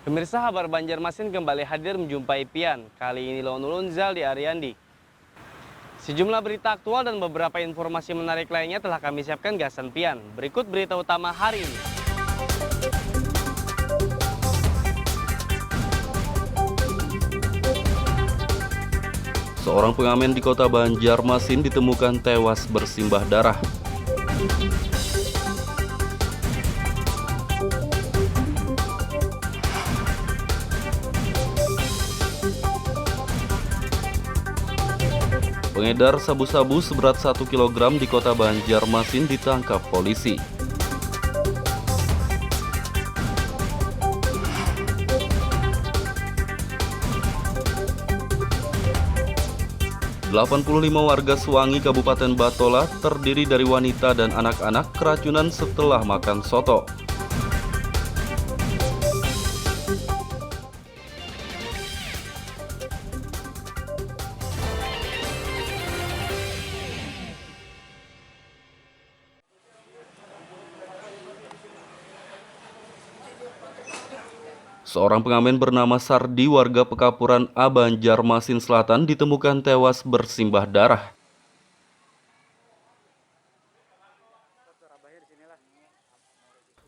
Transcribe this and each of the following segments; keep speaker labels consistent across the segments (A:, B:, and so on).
A: Pemirsa, Kabar Banjarmasin kembali hadir menjumpai Pian. Kali ini Lone Lunzal di Ariandi. Sejumlah berita aktual dan beberapa informasi menarik lainnya telah kami siapkan gasan Pian. Berikut berita utama hari ini.
B: Seorang pengamen di kota Banjarmasin ditemukan tewas bersimbah darah. Pengedar sabu-sabu seberat 1 kg di kota Banjarmasin ditangkap polisi. ...85 warga Suwangi Kabupaten Batola terdiri dari wanita dan anak-anak keracunan setelah makan soto. Seorang pengamen bernama Sardi warga Pekapuran A Banjarmasin Selatan ditemukan tewas bersimbah darah.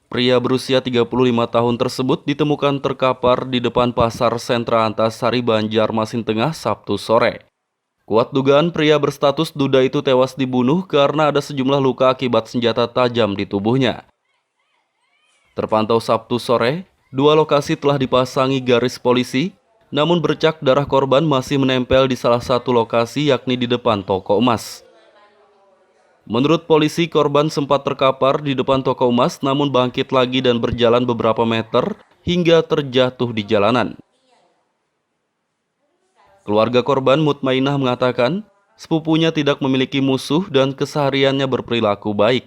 B: Pria berusia 35 tahun tersebut ditemukan terkapar di depan Pasar Sentra Antasari Banjarmasin Tengah Sabtu sore. Kuat dugaan pria berstatus duda itu tewas dibunuh karena ada sejumlah luka akibat senjata tajam di tubuhnya. Terpantau Sabtu sore, 2 lokasi telah dipasangi garis polisi, namun bercak darah korban masih menempel di salah satu lokasi yakni di depan toko emas. Menurut polisi, korban sempat terkapar di depan toko emas namun bangkit lagi dan berjalan beberapa meter hingga terjatuh di jalanan. Keluarga korban mutmainah mengatakan, sepupunya tidak memiliki musuh dan kesehariannya berperilaku baik.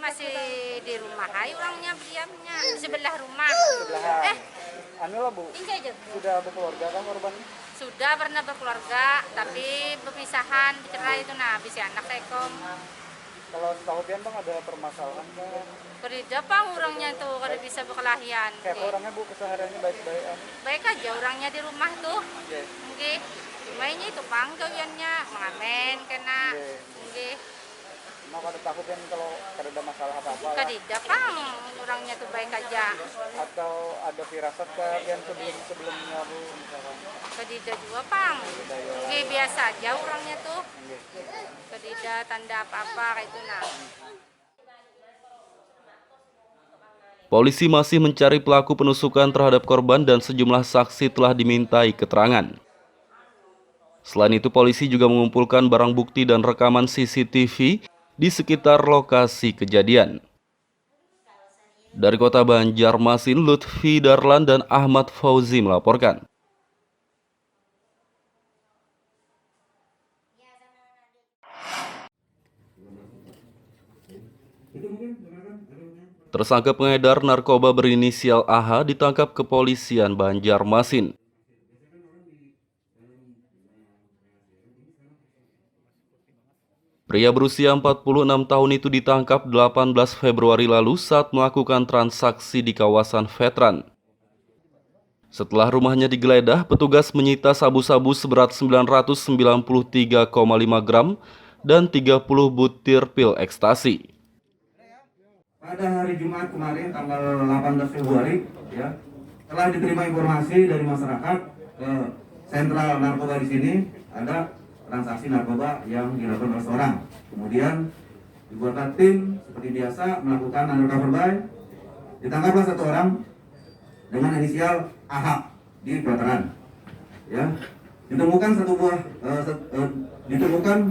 C: Masih di rumah, orangnya diamnya di sebelah rumah.
D: Bu,
C: Ini aja.
D: sudah berkeluarga kan korban?
C: Sudah pernah berkeluarga, tapi berpisahan, bercerai itu nah, habis anak tekom.
D: Kalau setahu Pian bang ada permasalahan kan?
C: Kerja bang orangnya tuh, kalau bisa berkelahian.
D: Kayak orangnya bu kesehariannya baik-baik kan?
C: Baik aja orangnya di rumah tuh. Mungkin cuma ini itu bang gawiannya mengamen kena. Mungkin.
D: Mau kada takut kan kalau ada masalah apa-apa lah?
C: Tidak bang, orangnya tuh baik aja.
D: Atau ada firasat kan Pian sebelumnya bu misalkan?
C: Tidak juga bang. Mungkin biasa aja orangnya tuh. Tidak tanda apa-apa kayak itu nah.
B: Polisi masih mencari pelaku penusukan terhadap korban dan sejumlah saksi telah dimintai keterangan. Selain itu, polisi juga mengumpulkan barang bukti dan rekaman CCTV di sekitar lokasi kejadian. Dari kota Banjarmasin, Lutfi Darlan dan Ahmad Fauzi melaporkan. Tersangka pengedar narkoba berinisial AH ditangkap kepolisian Banjarmasin. Pria berusia 46 tahun itu ditangkap 18 Februari lalu saat melakukan transaksi di kawasan Veteran. Setelah rumahnya digeledah, petugas menyita sabu-sabu seberat 993,5 gram dan 30 butir pil ekstasi.
E: Pada hari Jumat kemarin tanggal 18 Februari ya, telah diterima informasi dari masyarakat ke sentral narkoba di sini ada transaksi narkoba yang dilakukan oleh seorang. Kemudian dibuatkan tim seperti biasa melakukan undercover buy. Ditangkaplah satu orang dengan inisial AH di Veteran. Ya, ditemukan satu buah ditemukan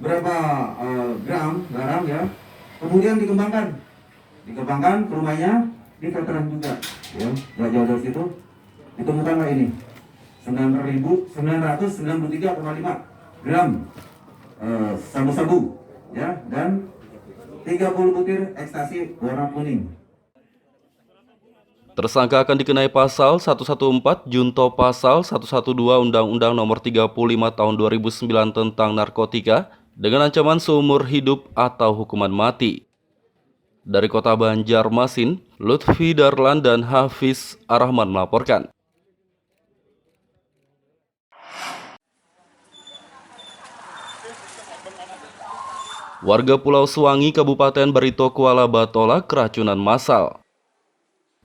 E: berapa gram garam ya. Kemudian dikembangkan ke rumahnya di Veteran juga. Ya, nggak jauh dari situ ditemukanlah ini 9.993,5 gram sabu-sabu ya dan 30 butir ekstasi warna kuning.
B: Tersangka akan dikenai pasal 114 junto pasal 112 Undang-Undang Nomor 35 Tahun 2009 tentang narkotika dengan ancaman seumur hidup atau hukuman mati. Dari kota Banjarmasin, Lutfi Darlan dan Hafiz Arahman melaporkan. Warga Pulau Suwangi, Kabupaten Barito, Kuala Batola keracunan massal.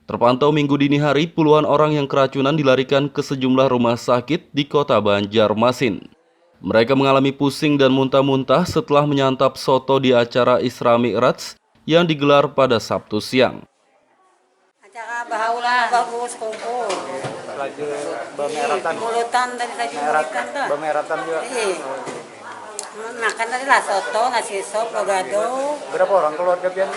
B: Terpantau minggu dini hari, puluhan orang yang keracunan dilarikan ke sejumlah rumah sakit di kota Banjarmasin. Mereka mengalami pusing dan muntah-muntah setelah menyantap soto di acara Isra Mi'raj yang digelar pada Sabtu siang.
F: Acara bahaulah bagus kumpul.
D: Lagi bemeratan.
F: Mulutan tadi mulutan tuh.
D: Bemeratan juga.
F: Iya. Makan tadi lah soto, nasi sop, logado.
D: Berapa orang keluarga pian?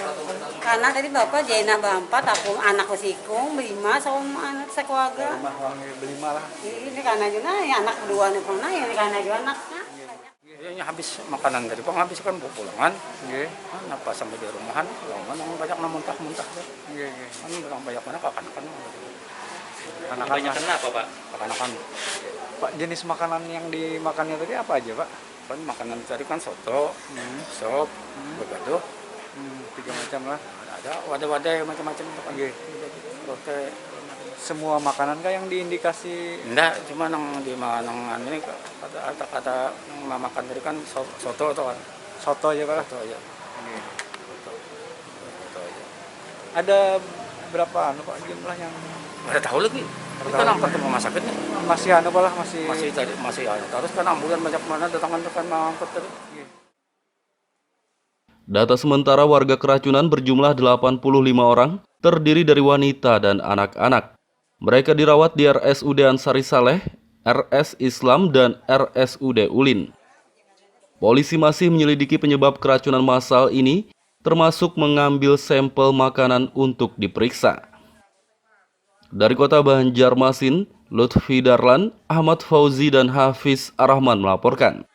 F: Karena tadi bapak Jaina berempat, aku anak sikung, 5 sama anak sekeluarga.
D: Rumah wangi berlima lah.
F: Ini karena juga ya anak kedua nih pernah, ini karena juga anaknya.
G: Ini habis makanan dari habis kan pulangan. Nggih. Kenapa sampai di rumahan? Lawan banyak muntah-muntah.
D: Nggih, nggih.
G: Kan orang banyak mana kakan-kakan.
D: Anak-anak.
G: Kenapa, Pak? Kakan-kakan.
D: Pak, jenis makanan yang dimakannya tadi apa aja, Pak?
G: Kan makanan tadi kan soto, sop, begado.
D: 3 macam lah.
G: Ada wadah-wadah macam-macam.
D: Nggih.
G: Oke.
D: Semua makanan kah yang diindikasi?
G: Enggak, cuma nang di makanan ini kata makan tadi kan soto atau
D: Soto aja, Pak?
G: soto aja.
D: Nggih.
G: Soto aja.
D: Ada berapa Pak jumlah yang
G: Ada tahu lagi. Itu kan angkat ke rumah sakit nih.
D: masih
G: Masih terus kan ambulan banyak mana datangan mengangkut tadi.
B: Data sementara warga keracunan berjumlah 85 orang, terdiri dari wanita dan anak-anak. Mereka dirawat di RSUD Ansari Saleh, RS Islam, dan RSUD Ulin. Polisi masih menyelidiki penyebab keracunan massal ini, termasuk mengambil sampel makanan untuk diperiksa. Dari kota Banjarmasin, Lutfi Darlan, Ahmad Fauzi, dan Hafiz Arahman melaporkan.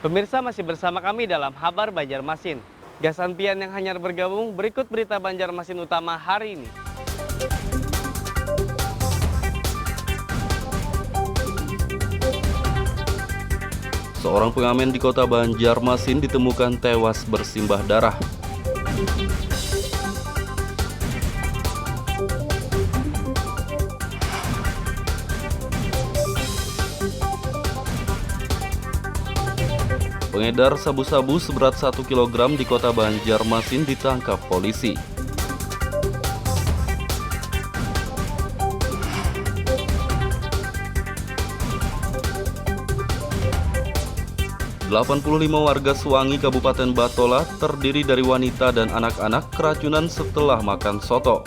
A: Pemirsa masih bersama kami dalam Habar Banjarmasin. Gasan Pian yang hanyar bergabung, berikut berita Banjarmasin utama hari ini.
B: Seorang pengamen di kota Banjarmasin ditemukan tewas bersimbah darah. Pengedar sabu-sabu seberat 1 kg di kota Banjarmasin ditangkap polisi. ...85 warga Suwangi, Kabupaten Batola, terdiri dari wanita dan anak-anak keracunan setelah makan soto.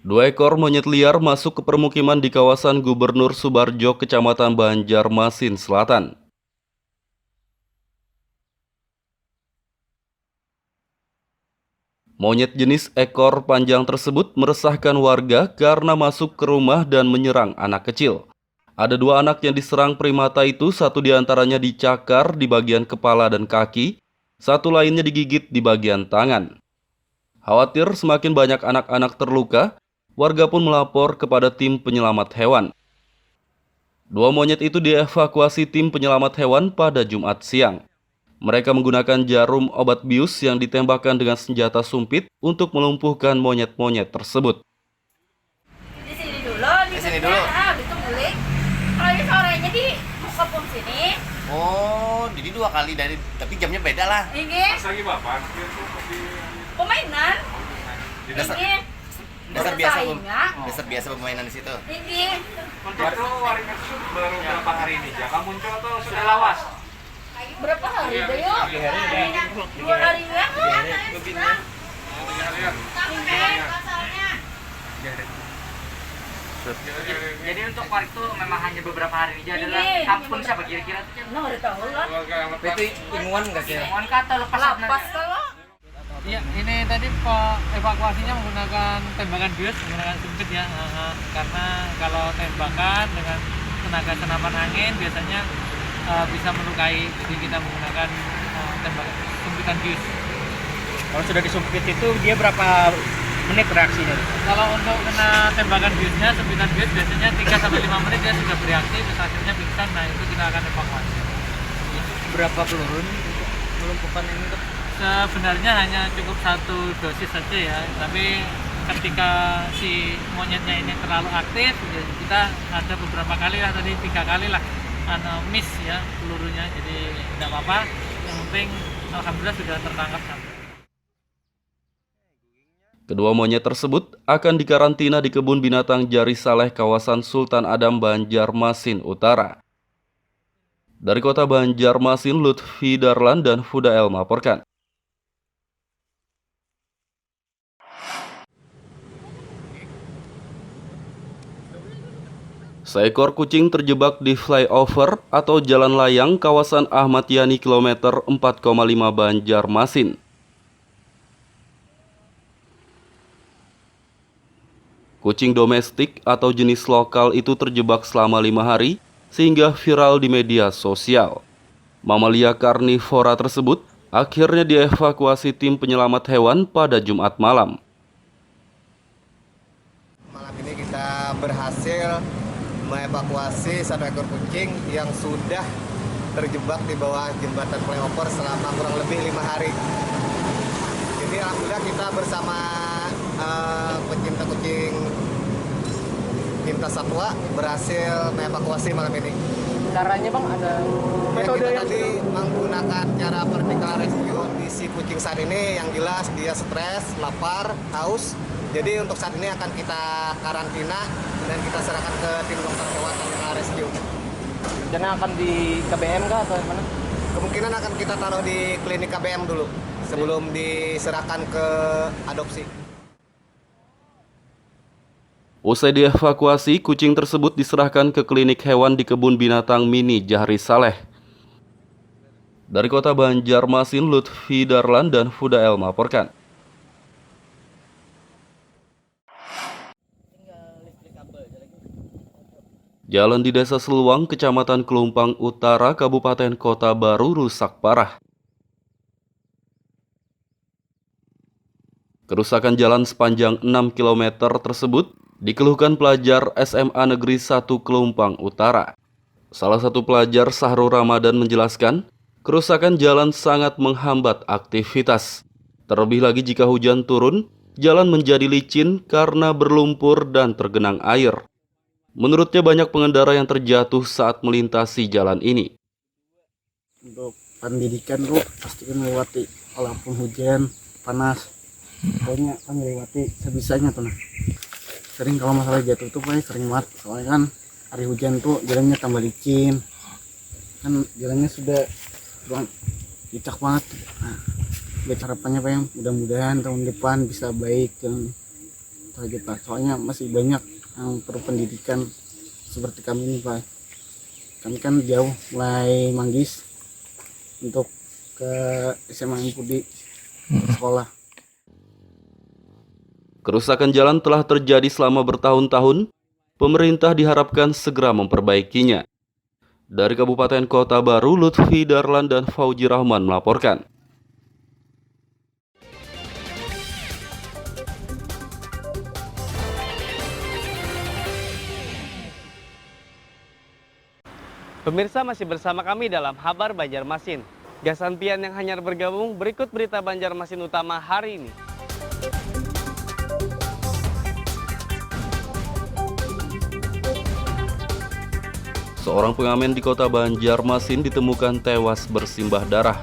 B: Dua ekor monyet liar masuk ke permukiman di kawasan Gubernur Subarjo, Kecamatan Banjarmasin Selatan. Monyet jenis ekor panjang tersebut meresahkan warga karena masuk ke rumah dan menyerang anak kecil. Ada 2 anak yang diserang primata itu, satu diantaranya dicakar di bagian kepala dan kaki, satu lainnya digigit di bagian tangan. Khawatir semakin banyak anak-anak terluka, warga pun melapor kepada tim penyelamat hewan. 2 monyet itu dievakuasi tim penyelamat hewan pada Jumat siang. Mereka menggunakan jarum obat bius yang ditembakkan dengan senjata sumpit untuk melumpuhkan monyet-monyet tersebut.
C: Di sini dulu, habis itu balik. Kalau di sorenya di kampung sini.
H: Oh, jadi 2 kali tapi jamnya beda lah.
C: Ini. Lagi bapak. Permainan.
H: Dasar biasa permainan di situ.
C: Ini.
I: Itu waringin baru berapa hari ini? Jaka muncul atau sudah lawas?
C: Berapa hari deh yuk? 2 hari ya?
I: Jadi untuk waring itu memang hanya beberapa hari ini adalah kampung siapa kira-kira tuh?
C: Nggak ada tahu lah.
H: Itu ilmuwan nggak sih?
I: Mohon kata lepas
C: Lapas kalau.
I: Iya, ini tadi evakuasinya menggunakan tembakan bius, menggunakan sumpit ya. Karena kalau tembakan dengan tenaga senapan angin biasanya bisa melukai, jadi kita menggunakan tembakan sumpitan bius.
D: Kalau sudah disumpit itu dia berapa menit reaksinya?
I: Kalau untuk kena tembakan biusnya, sumpitan bius biasanya 3-5 menit dia sudah bereaksi, terus akhirnya pingsan. Nah itu kita akan evakuasi.
D: Berapa peluru melumpuhkan ini?
I: Sebenarnya hanya cukup 1 dosis saja ya, tapi ketika si monyetnya ini terlalu aktif, ya kita ada beberapa kali lah, tadi 3 kali lah miss ya pelurunya, jadi tidak apa-apa. Yang penting alhamdulillah sudah tertangkap sampai.
B: Kedua monyet tersebut akan dikarantina di kebun binatang Jari Saleh kawasan Sultan Adam, Banjarmasin Utara. Dari kota Banjarmasin, Lutfi Darlan dan Fudael melaporkan. Seekor kucing terjebak di flyover atau jalan layang kawasan Ahmad Yani kilometer 4,5 Banjarmasin. Kucing domestik atau jenis lokal itu terjebak selama 5 hari sehingga viral di media sosial. Mamalia karnivora tersebut akhirnya dievakuasi tim penyelamat hewan pada Jumat malam.
J: Malam ini kita berhasil mengevakuasi 1 ekor kucing yang sudah terjebak di bawah jembatan flyover selama kurang lebih 5 hari. Jadi alhamdulillah kita bersama pecinta kucing Cinta Satwa berhasil mengevakuasi malam ini.
D: Caranya bang ada
J: metode kita tadi menggunakan cara vertical rescue. Di si kucing saat ini yang jelas dia stres, lapar, haus. Jadi untuk saat ini akan kita karantina dan kita serahkan ke tim dokter hewan vertical rescue.
D: dan akan di KBM kah atau mana?
J: Kemungkinan akan kita taruh di klinik KBM dulu sebelum diserahkan ke adopsi.
B: Usai dievakuasi, kucing tersebut diserahkan ke klinik hewan di kebun binatang mini Jari Saleh. Dari kota Banjarmasin, Lutfi Darlan dan Fudael melaporkan. Jalan di Desa Seluang, Kecamatan Kelumpang Utara, Kabupaten Kota Baru rusak parah. Kerusakan jalan sepanjang 6 km tersebut dikeluhkan pelajar SMA Negeri 1 Kelumpang Utara. Salah satu pelajar, Sahrul Ramadan, menjelaskan, kerusakan jalan sangat menghambat aktivitas. Terlebih lagi jika hujan turun, jalan menjadi licin karena berlumpur dan tergenang air. Menurutnya banyak pengendara yang terjatuh saat melintasi jalan ini.
K: Untuk pendidikan tuh pasti kan melewati walaupun hujan, panas, pokoknya kan melewati sebisanya tuh. Sering kalau masalah jatuh tuh paling sering banget, soalnya kan hari hujan tuh jalannya tambah licin, kan jalannya sudah dicak banget. Nah, harapannya Pak, yang mudah-mudahan tahun depan bisa baik dan Pak. Soalnya masih banyak yang perlu pendidikan seperti kami ini Pak. Kami kan jauh mulai Manggis untuk ke SMA Impudi sekolah.
B: Kerusakan jalan telah terjadi selama bertahun-tahun. Pemerintah diharapkan segera memperbaikinya. Dari Kabupaten Kota Baru, Lutfi Darlan dan Fauji Rahman melaporkan.
A: Pemirsa, masih bersama kami dalam Kabar Banjarmasin. Gasan Pian yang hanya bergabung, berikut berita Banjarmasin utama hari ini.
B: Seorang pengamen di kota Banjarmasin ditemukan tewas bersimbah darah.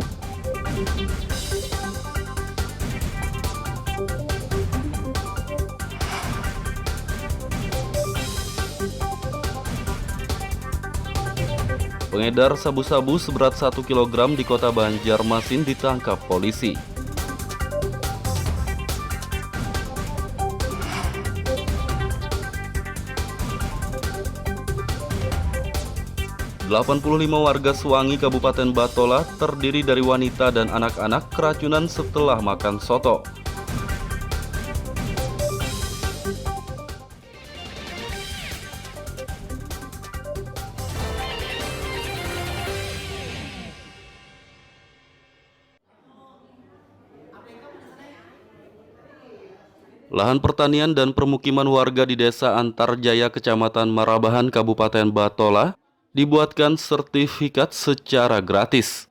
B: Pengedar sabu-sabu seberat 1 kg di kota Banjarmasin ditangkap polisi. 85 warga Suwangi Kabupaten Batola terdiri dari wanita dan anak-anak keracunan setelah makan soto. Lahan pertanian dan permukiman warga di Desa Antarjaya, Kecamatan Marabahan, Kabupaten Batola, dibuatkan sertifikat secara gratis.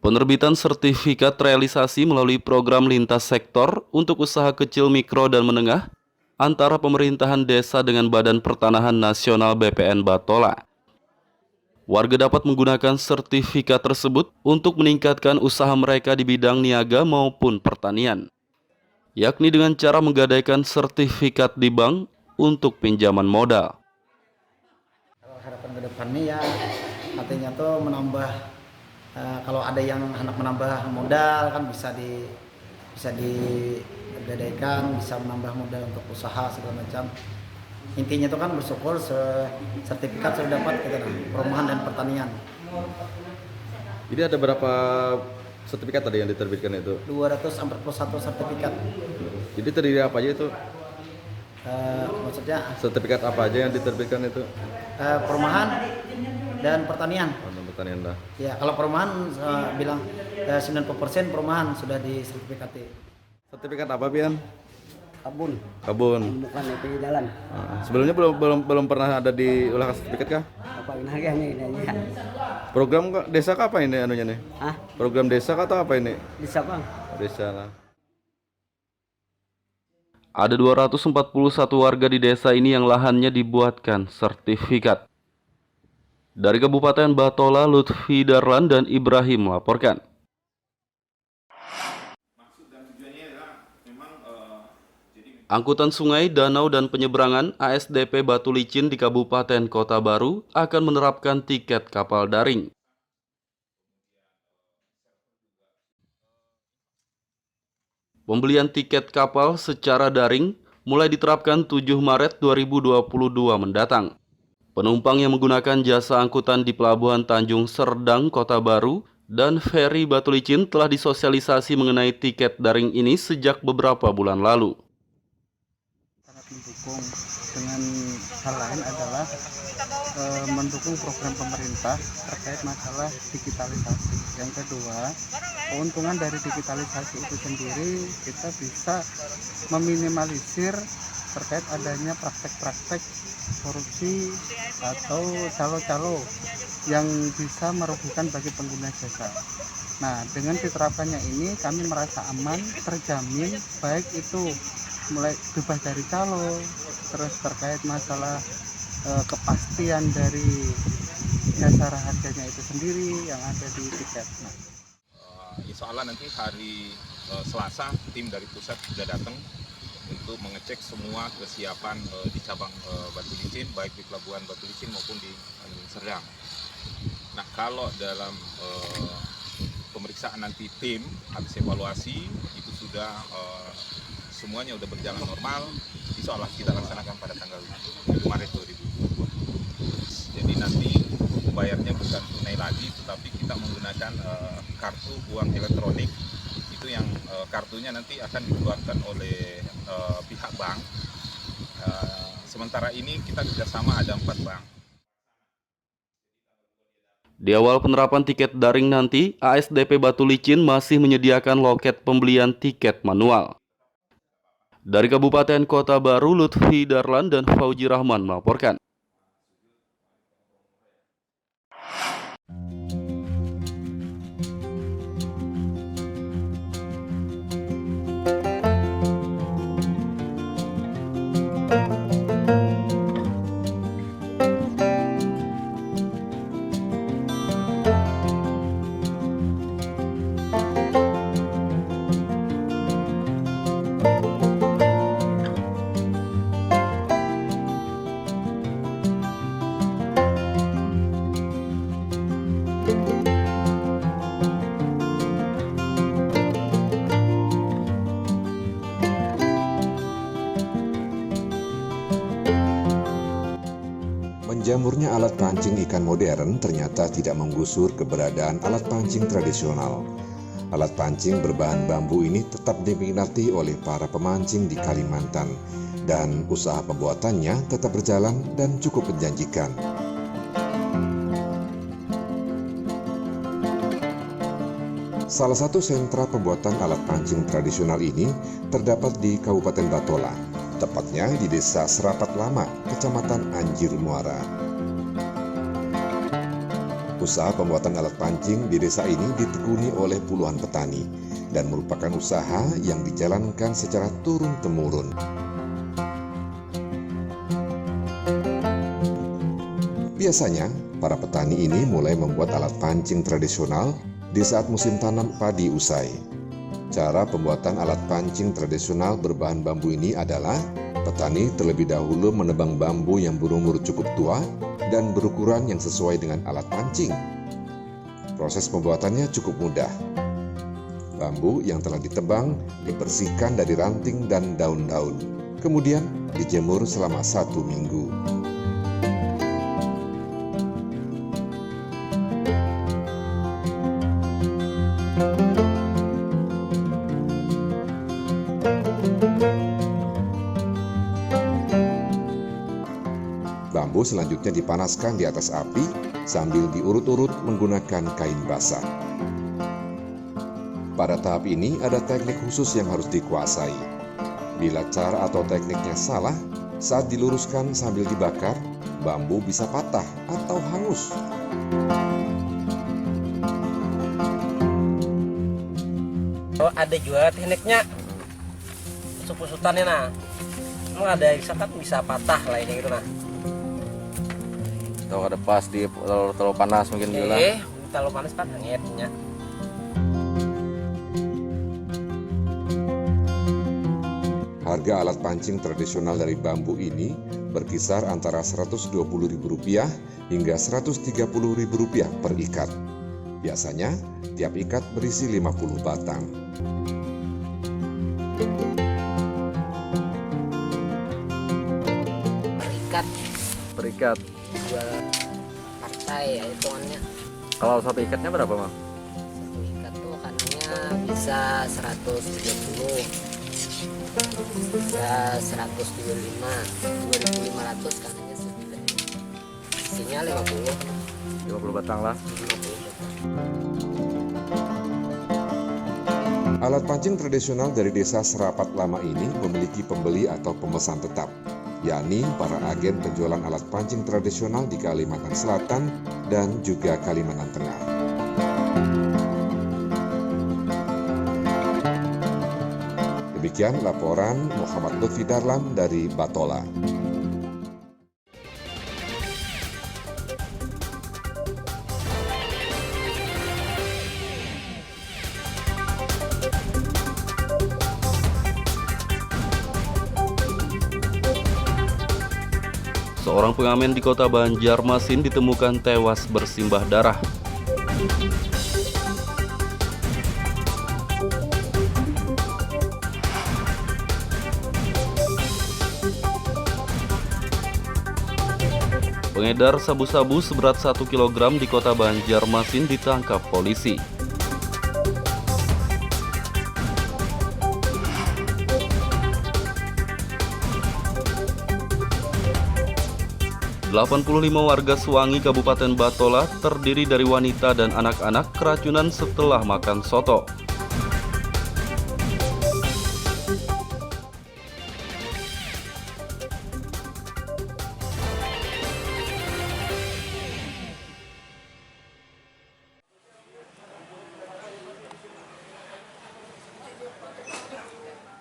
B: Penerbitan sertifikat realisasi melalui program lintas sektor untuk usaha kecil, mikro, dan menengah antara pemerintahan desa dengan Badan Pertanahan Nasional BPN Batola. Warga dapat menggunakan sertifikat tersebut untuk meningkatkan usaha mereka di bidang niaga maupun pertanian, yakni dengan cara menggadaikan sertifikat di bank untuk pinjaman modal.
K: Kalau harapan ke depannya ya artinya tuh menambah, kalau ada yang anak menambah modal kan bisa digadaikan, bisa menambah modal untuk usaha segala macam. Intinya itu kan bersyukur sertifikat sudah dapat kita perumahan dan pertanian.
L: Jadi ada berapa sertifikat tadi yang diterbitkan itu?
K: 241 sertifikat.
L: Jadi terdiri apa aja itu?
K: Maksudnya
L: sertifikat apa aja yang diterbitkan itu?
K: Perumahan dan pertanian.
L: Pertanian dah.
K: Ya, kalau perumahan bilang 90% perumahan sudah disertifikati.
L: Sertifikat apa, Pian?
K: Kabun.
L: Kabun.
K: Bukan itu jalan.
L: Sebelumnya belum pernah ada di ulah sertifikat kah?
K: Apa ini harganya?
L: Program desa kah apa ini anunya nih?
K: Hah?
L: Program desa kah atau apa ini?
K: Bisa, Bang.
L: Desa lah.
B: Ada 241 warga di desa ini yang lahannya dibuatkan sertifikat. Dari Kabupaten Batola, Lutfi Darlan dan Ibrahim melaporkan. Angkutan sungai, danau, dan penyeberangan ASDP Batu Licin di Kabupaten Kota Baru akan menerapkan tiket kapal daring. Pembelian tiket kapal secara daring mulai diterapkan 7 Maret 2022 mendatang. Penumpang yang menggunakan jasa angkutan di Pelabuhan Tanjung Serdang, Kota Baru, dan Feri Batu Licin telah disosialisasi mengenai tiket daring ini sejak beberapa bulan lalu.
D: Mendukung dengan hal lain adalah mendukung program pemerintah terkait masalah digitalisasi. Yang kedua, keuntungan dari digitalisasi itu sendiri kita bisa meminimalisir terkait adanya praktek-praktek korupsi atau calo-calo yang bisa merugikan bagi pengguna jasa. Nah, dengan diterapkannya ini kami merasa aman, terjamin, baik itu mulai bebas dari calo, terus terkait masalah kepastian dari dasar harganya itu sendiri yang ada di tiket. Nah,
M: insya Allah nanti hari Selasa tim dari pusat sudah datang untuk mengecek semua kesiapan di cabang Batu Licin, baik di Pelabuhan Batu Licin maupun di Tanjung Serdang. Nah, kalau dalam pemeriksaan nanti tim habis evaluasi itu sudah semuanya sudah berjalan normal, insya Allah kita laksanakan pada tanggal 7 Maret 2022. Jadi nanti bayarnya bukan tunai lagi, tetapi kita menggunakan kartu uang elektronik. Itu yang kartunya nanti akan dikeluarkan oleh pihak bank. Sementara ini kita kerjasama ada 4 bank.
B: Di awal penerapan tiket daring nanti, ASDP Batu Licin masih menyediakan loket pembelian tiket manual. Dari Kabupaten Kota Baru, Lutfi Darlan dan Fauji Rahman melaporkan.
N: Menjamurnya alat pancing ikan modern ternyata tidak menggusur keberadaan alat pancing tradisional. Alat pancing berbahan bambu ini tetap diminati oleh para pemancing di Kalimantan, dan usaha pembuatannya tetap berjalan dan cukup menjanjikan. Salah satu sentra pembuatan alat pancing tradisional ini terdapat di Kabupaten Batola, tepatnya di Desa Serapat Lama, Kecamatan Anjir Muara. Usaha pembuatan alat pancing di desa ini ditekuni oleh puluhan petani dan merupakan usaha yang dijalankan secara turun-temurun. Biasanya, para petani ini mulai membuat alat pancing tradisional di saat musim tanam padi usai. Cara pembuatan alat pancing tradisional berbahan bambu ini adalah petani terlebih dahulu menebang bambu yang berumur cukup tua dan berukuran yang sesuai dengan alat pancing. Proses pembuatannya cukup mudah. Bambu yang telah ditebang dibersihkan dari ranting dan daun-daun, kemudian dijemur selama 1 minggu. Bambu selanjutnya dipanaskan di atas api sambil diurut-urut menggunakan kain basah. Pada tahap ini ada teknik khusus yang harus dikuasai. Bila cara atau tekniknya salah, saat diluruskan sambil dibakar, bambu bisa patah atau hangus.
O: Oh, ada juga tekniknya, usut-usutannya nah. Emang ada bisa patah lah ini gitu nah.
L: Tahu ada pas di terlalu panas mungkin bilang.
O: Terlalu panas kan hangatnya.
N: Harga alat pancing tradisional dari bambu ini berkisar antara Rp120.000 hingga Rp130.000 per ikat. Biasanya, tiap ikat berisi 50 batang.
L: Per ikat.
O: Jual partai ya hitungannya.
L: Kalau satu ikatnya berapa, Bang?
O: Satu ikat tuh kanannya bisa 130, bisa 125, 2.500 kanannya segede. Isinya 50
L: batang lah.
N: 50. Alat pancing tradisional dari desa Serapat Lama ini memiliki pembeli atau pemesan tetap, yakni para agen penjualan alat pancing tradisional di Kalimantan Selatan dan juga Kalimantan Tengah. Demikian laporan Muhammad Lutfi Darlam dari Batola.
B: Seorang pengamen di kota Banjarmasin ditemukan tewas bersimbah darah. Pengedar sabu-sabu seberat 1 kg di kota Banjarmasin ditangkap polisi. ...85 warga Suwangi Kabupaten Batola terdiri dari wanita dan anak-anak keracunan setelah makan soto.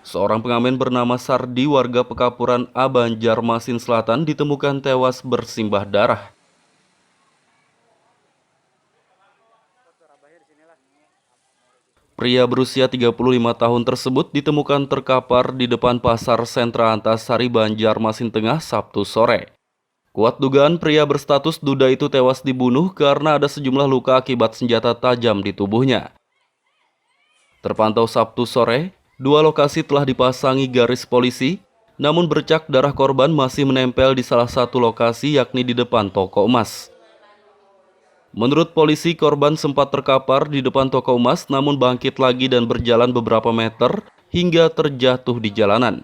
B: Seorang pengamen bernama Sardi warga Pekapuran A Banjarmasin Selatan ditemukan tewas bersimbah darah. Pria berusia 35 tahun tersebut ditemukan terkapar di depan pasar sentra Antasari Banjarmasin Tengah Sabtu sore. Kuat dugaan pria berstatus duda itu tewas dibunuh karena ada sejumlah luka akibat senjata tajam di tubuhnya. Terpantau Sabtu sore, 2 lokasi telah dipasangi garis polisi namun bercak darah korban masih menempel di salah satu lokasi yakni di depan toko emas. Menurut polisi, korban sempat terkapar di depan toko emas namun bangkit lagi dan berjalan beberapa meter hingga terjatuh di jalanan.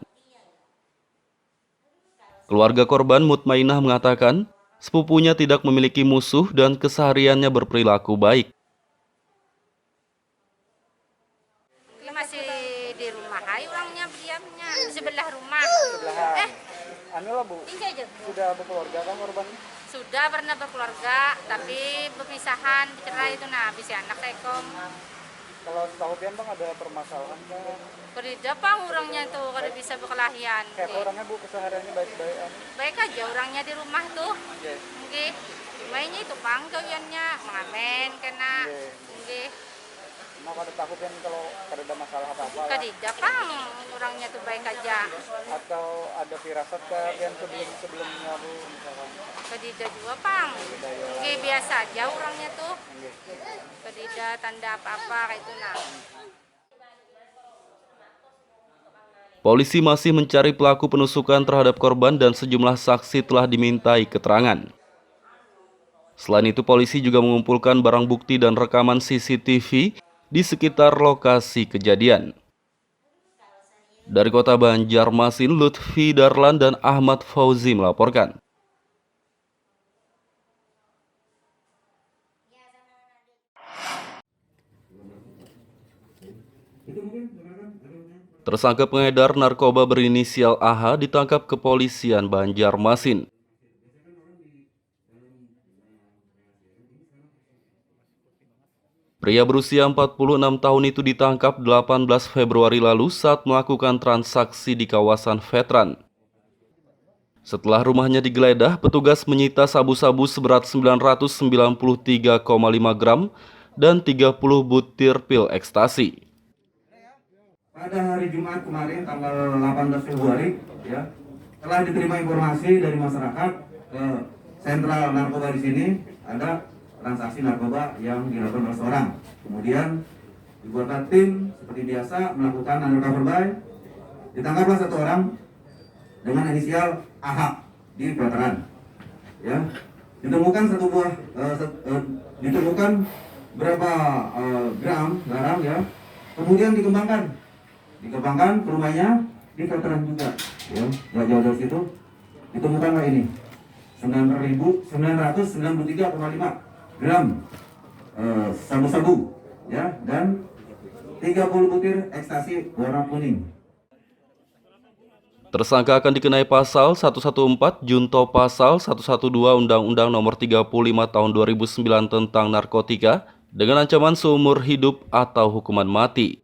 B: Keluarga korban mutmainah mengatakan, sepupunya tidak memiliki musuh dan kesehariannya berperilaku baik.
C: Masih di rumah, orangnya diamnya di sebelah rumah.
K: Bu, sudah berkeluarga kan korban?
C: Sudah pernah berkeluarga, tapi berpisahan, bercerai itu habis anak tekom.
K: Kalau tahu pian bang ada permasalahan kan?
C: Kerja bang orangnya tuh kalau bisa berkelahian.
K: Kayak orangnya bu kesehariannya baik-baik?
C: Baik aja orangnya di rumah tuh. Nggih. Mainnya itu bang gawiannya mengamen kena. Nggih.
K: Mau ada takut kan kalau ada masalah apa-apa?
C: Kadida bang orangnya tuh baik aja.
K: Atau ada firasat kan yang sebelumnya bu misalkan?
C: Kadida juga bang. Nggih biasa aja orangnya tuh. Kadida tanda apa-apa kayak itu nah.
B: Polisi masih mencari pelaku penusukan terhadap korban dan sejumlah saksi telah dimintai keterangan. Selain itu, polisi juga mengumpulkan barang bukti dan rekaman CCTV di sekitar lokasi kejadian. Dari Kota Banjarmasin, Lutfi Darlan dan Ahmad Fauzi melaporkan. Tersangka pengedar narkoba berinisial AH ditangkap kepolisian Banjarmasin. Pria berusia 46 tahun itu ditangkap 18 Februari lalu saat melakukan transaksi di kawasan Veteran. Setelah rumahnya digeledah, petugas menyita sabu-sabu seberat 993,5 gram dan 30 butir pil ekstasi.
E: Pada hari Jumat kemarin tanggal 18 Februari ya, telah diterima informasi dari masyarakat ke sentral narkoba di sini ada transaksi narkoba yang dilakukan oleh seorang. Kemudian dibuatlah tim seperti biasa melakukan undercover buy. Ditangkaplah satu orang dengan inisial AH di Veteran. Ya, ditemukan satu buah, ditemukan berapa gram garam ya. Kemudian dikembangkan ke rumahnya di Veteran juga. Ya, nggak jauh dari situ ditemukanlah ini 9.993,5 gram sabu-sabu ya dan 30 butir ekstasi warna kuning.
B: Tersangka akan dikenai pasal 114 junto pasal 112 Undang-Undang Nomor 35 Tahun 2009 tentang narkotika dengan ancaman seumur hidup atau hukuman mati.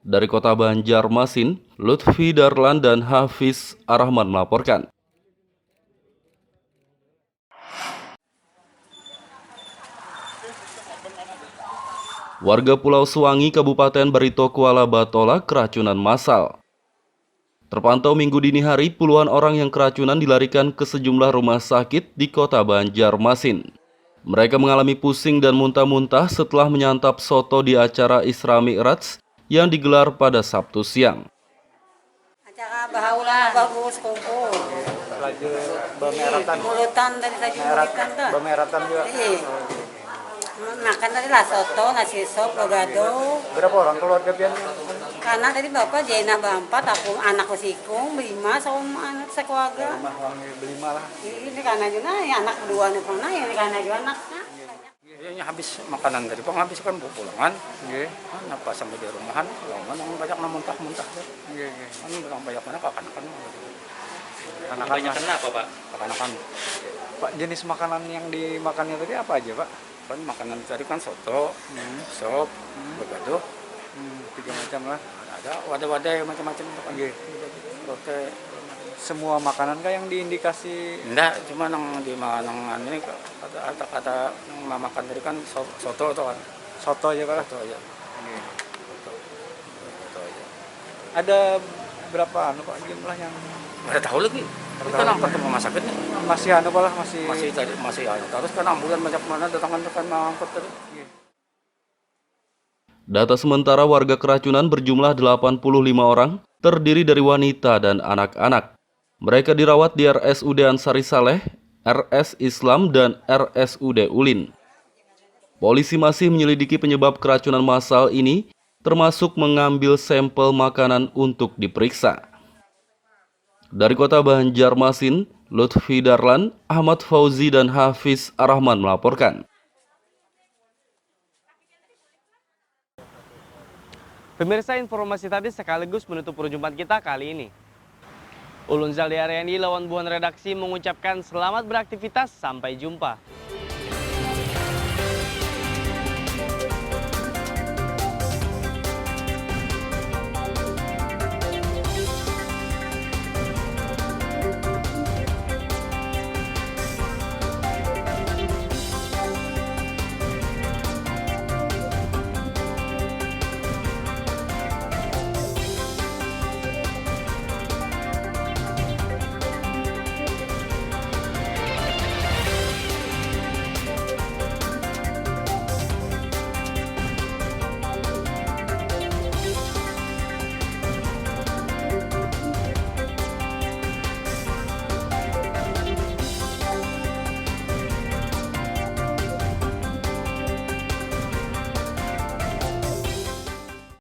B: Dari Kota Banjarmasin, Lutfi Darlan dan Hafiz Arahman melaporkan. Warga Pulau Suwangi, Kabupaten Barito Kuala Batola keracunan massal. Terpantau minggu dini hari, puluhan orang yang keracunan dilarikan ke sejumlah rumah sakit di Kota Banjarmasin. Mereka mengalami pusing dan muntah-muntah setelah menyantap soto di acara Isra Mi'raj yang digelar pada Sabtu siang.
F: Acara bahaulah bagus kumpul.
K: Lagi bemeratan.
F: Mulutan dari tadi mulutan tuh.
K: Bemeratan juga.
F: Makan tadi lah soto, nasi sop, logado.
K: Berapa orang keluarga pian?
F: Karena tadi bapak Jainah berempat, aku anakku sikung, 5 sama anak sekeluarga.
K: Berlima lah.
F: Ini karena juga ya anak kedua nih pernah, ini karena juga anaknya.
G: Ini habis makanan dari bang habis kan pulangan. Apa sampai di rumahan, orang banyak muntah-muntah. Kan banyak mana kakan-kakan.
A: Banyak kenapa Pak?
G: Kakan-kakan.
K: Pak, jenis makanan yang dimakannya tadi apa aja Pak?
G: Kan makanan tadi kan soto, sop, logado.
K: 3 macam lah.
G: Ada wadah-wadah macam-macam.
K: Oke. Semua makanan kah yang diindikasi?
G: Enggak, cuma yang di makanan ini kata makan tadi kan soto atau kan?
K: Soto aja Pak?
G: Soto aja.
K: Soto aja. Ada berapa Pak jumlah yang?
G: Nggak tahu lagi. Tapi kan angkat ke rumah sakit nih.
K: Masih
G: masih ada. Terus kan ambulan banyak mana datangan mengangkut tadi.
B: Data sementara warga keracunan berjumlah 85 orang, terdiri dari wanita dan anak-anak. Mereka dirawat di RSUD Ansari Saleh, RS Islam, dan RSUD Ulin. Polisi masih menyelidiki penyebab keracunan massal ini, termasuk mengambil sampel makanan untuk diperiksa. Dari kota Banjarmasin, Lutfi Darlan, Ahmad Fauzi, dan Hafiz Arrahman melaporkan.
A: Pemirsa, informasi tadi sekaligus menutup perjumpaan kita kali ini. Ulun Zaldi Ariandi lawan buan redaksi mengucapkan selamat beraktivitas, sampai jumpa.